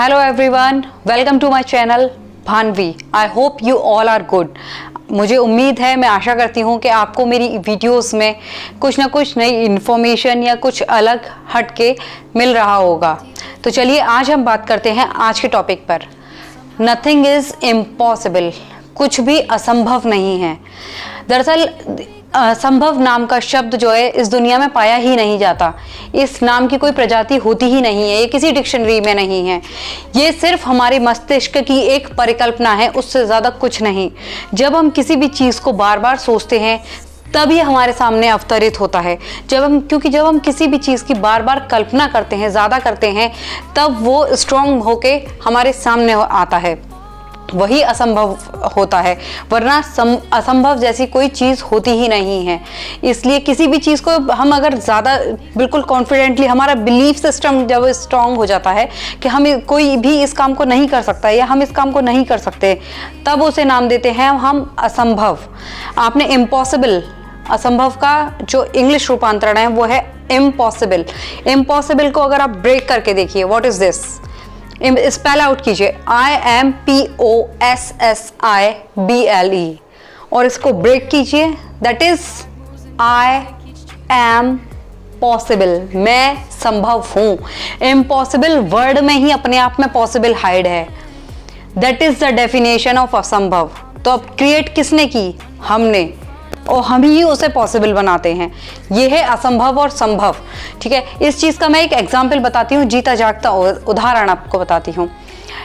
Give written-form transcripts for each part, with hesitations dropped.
Hello everyone, welcome to my channel Bhanvi. I hope you all are good। मुझे उम्मीद है, मैं आशा करती हूँ कि आपको मेरी वीडियोस में कुछ ना कुछ नई इन्फॉर्मेशन या कुछ अलग हट के मिल रहा होगा। तो चलिए आज हम बात करते हैं आज के टॉपिक पर। नथिंग इज़ इम्पॉसिबल, कुछ भी असंभव नहीं है। दरअसल असंभव नाम का शब्द जो है इस दुनिया में पाया ही नहीं जाता। इस नाम की कोई प्रजाति होती ही नहीं है, ये किसी डिक्शनरी में नहीं है। ये सिर्फ हमारे मस्तिष्क की एक परिकल्पना है, उससे ज़्यादा कुछ नहीं। जब हम किसी भी चीज़ को बार बार सोचते हैं तब ये हमारे सामने अवतरित होता है। क्योंकि जब हम किसी भी चीज़ की बार बार कल्पना करते हैं, ज़्यादा करते हैं, तब वो स्ट्रॉन्ग होके हमारे सामने आता है, वही असंभव होता है। वरना असंभव जैसी कोई चीज़ होती ही नहीं है। इसलिए किसी भी चीज़ को हम अगर ज़्यादा बिल्कुल कॉन्फिडेंटली, हमारा बिलीफ सिस्टम जब स्ट्रॉन्ग हो जाता है कि हम कोई भी इस काम को नहीं कर सकता या हम इस काम को नहीं कर सकते, तब उसे नाम देते हैं हम असंभव। आपने इम्पॉसिबल, असंभव का जो इंग्लिश रूपांतरण है वो है इम्पॉसिबल। इम्पॉसिबल को अगर आप ब्रेक करके देखिए, what is this, spell out कीजिए IMPOSSIBLE और इसको ब्रेक कीजिए, that is I am possible, मैं संभव हूं। इम्पॉसिबल वर्ड में ही अपने आप में पॉसिबल हाइड है। That is the definition of असंभव। तो अब क्रिएट किसने की? हमने, और हम ही उसे पॉसिबल बनाते हैं। ये है असंभव और संभव। ठीक है, इस चीज़ का मैं एक एग्जाम्पल बताती हूँ, जीता जागता उदाहरण आपको बताती हूँ।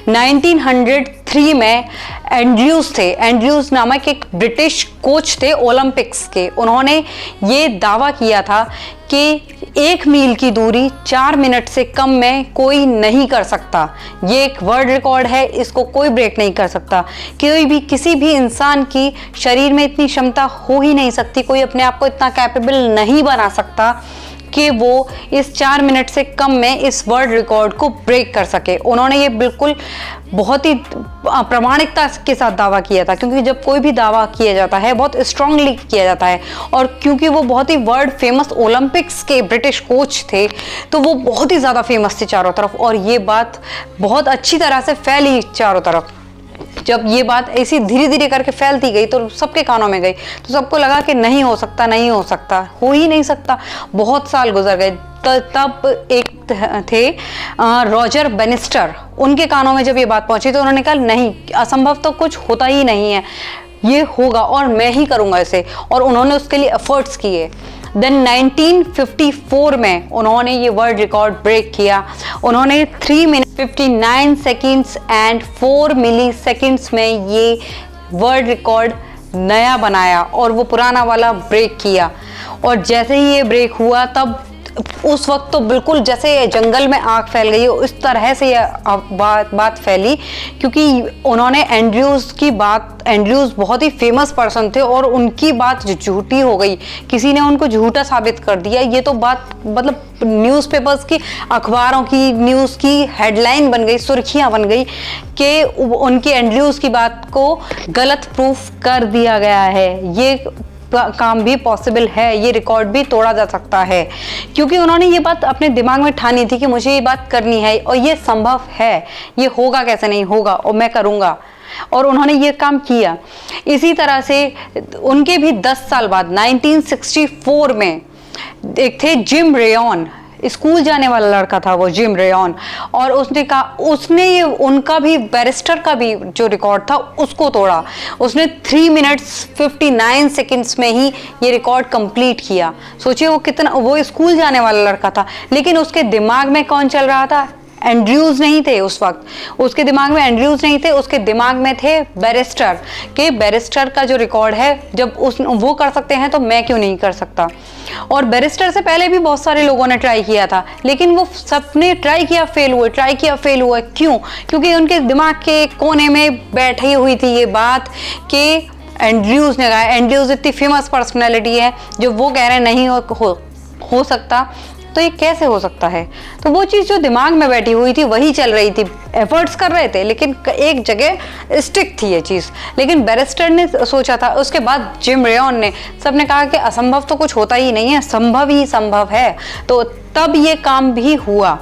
1903 में एंड्रयूज थे, एंड्रयूज नामक एक ब्रिटिश कोच थे ओलंपिक्स के। उन्होंने ये दावा किया था कि 1 मील की दूरी 4 मिनट से कम में कोई नहीं कर सकता। ये एक वर्ल्ड रिकॉर्ड है, इसको कोई ब्रेक नहीं कर सकता। कोई भी, किसी भी इंसान की शरीर में इतनी क्षमता हो ही नहीं सकती, कोई अपने आप को इतना कैपेबल नहीं बना सकता कि वो इस 4 मिनट से कम में इस वर्ल्ड रिकॉर्ड को ब्रेक कर सके। उन्होंने ये बिल्कुल बहुत ही प्रामाणिकता के साथ दावा किया था, क्योंकि जब कोई भी दावा किया जाता है बहुत स्ट्रांगली किया जाता है, और क्योंकि वो बहुत ही वर्ल्ड फेमस ओलंपिक्स के ब्रिटिश कोच थे, तो वो बहुत ही ज़्यादा फेमस थे चारों तरफ, और ये बात बहुत अच्छी तरह से फैली चारों तरफ। जब ये बात ऐसी धीरे धीरे करके फैलती गई तो सबके कानों में गई, तो सबको लगा कि नहीं हो सकता, नहीं हो सकता, हो ही नहीं सकता। बहुत साल गुजर गए, तब एक थे रॉजर बेनिस्टर, उनके कानों में जब ये बात पहुंची तो उन्होंने कहा नहीं, असंभव तो कुछ होता ही नहीं है, ये होगा और मैं ही करूँगा इसे, और उन्होंने उसके लिए एफर्ट्स किए। देन 1954 में उन्होंने ये वर्ल्ड रिकॉर्ड ब्रेक किया। उन्होंने 3 minute 59 seconds and 4 milliseconds में ये वर्ल्ड रिकॉर्ड नया बनाया और वो पुराना वाला ब्रेक किया। और जैसे ही ये ब्रेक हुआ, तब उस वक्त तो बिल्कुल जैसे जंगल में आग फैल गई, इस तरह से ये बात फैली, क्योंकि उन्होंने एंड्रयूज बहुत ही फेमस पर्सन थे और उनकी बात झूठी हो गई, किसी ने उनको झूठा साबित कर दिया। ये तो बात मतलब न्यूज़पेपर्स की, अखबारों की, न्यूज़ की हेडलाइन बन गई, सुर्खियां बन गई कि उनकी एंड्रयूज की बात को गलत प्रूफ कर दिया गया है। ये काम भी पॉसिबल है, ये रिकॉर्ड भी तोड़ा जा सकता है, क्योंकि उन्होंने ये बात अपने दिमाग में ठानी थी कि मुझे ये बात करनी है और ये संभव है, ये होगा कैसे नहीं होगा, और मैं करूँगा, और उन्होंने ये काम किया। इसी तरह से उनके भी 10 साल बाद 1964 में एक थे जिम रेयन, स्कूल जाने वाला लड़का था वो जिम रेयन, और उसने ये उनका भी, बैरिस्टर का भी जो रिकॉर्ड था उसको तोड़ा। उसने 3 मिनट्स 59 सेकेंड्स में ही ये रिकॉर्ड कंप्लीट किया। सोचिए वो कितना, वो स्कूल जाने वाला लड़का था, लेकिन उसके दिमाग में कौन चल रहा था? एंड्रयूज नहीं थे उस वक्त, उसके दिमाग में एंड्रयूज नहीं थे, उसके दिमाग में थे बैरिस्टर, के बैरिस्टर का जो रिकॉर्ड है, जब वो कर सकते हैं तो मैं क्यों नहीं कर सकता। और बैरिस्टर से पहले भी बहुत सारे लोगों ने ट्राई किया था, लेकिन वो सबने ट्राई किया, फेल हुए। क्यों? क्योंकि उनके दिमाग के कोने में बैठी हुई थी ये बात कि एंड्रयूज ने कहा, एंड्रयूज इतनी फेमस पर्सनैलिटी है, जो वो कह रहे हैं नहीं हो सकता, तो ये कैसे हो सकता है। तो वो चीज़ जो दिमाग में बैठी हुई थी वही चल रही थी, एफर्ट्स कर रहे थे, लेकिन एक जगह स्टिक थी ये चीज़। लेकिन बैरिस्टर ने सोचा था, उसके बाद जिम रेयन ने, सबने कहा कि असंभव तो कुछ होता ही नहीं है, संभव ही संभव है। तो तब ये काम भी हुआ।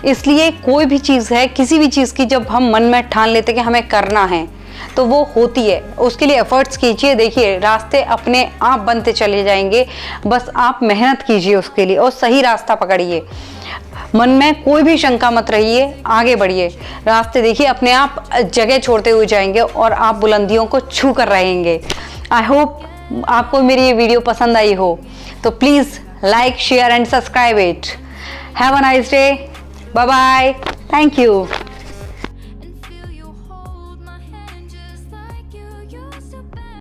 इसलिए कोई भी चीज़ है, किसी भी चीज़ की जब हम मन में ठान लेते कि हमें करना है तो वो होती है। उसके लिए एफर्ट्स कीजिए, देखिए रास्ते अपने आप बनते चले जाएंगे। बस आप मेहनत कीजिए उसके लिए और सही रास्ता पकड़िए। मन में कोई भी शंका मत रहिए, आगे बढ़िए। रास्ते देखिए अपने आप जगह छोड़ते हुए जाएंगे और आप बुलंदियों को छू कर रहेंगे। आई होप आपको मेरी ये वीडियो पसंद आई हो, तो please like, share and subscribe it. Have a nice day. Bye bye. Thank you.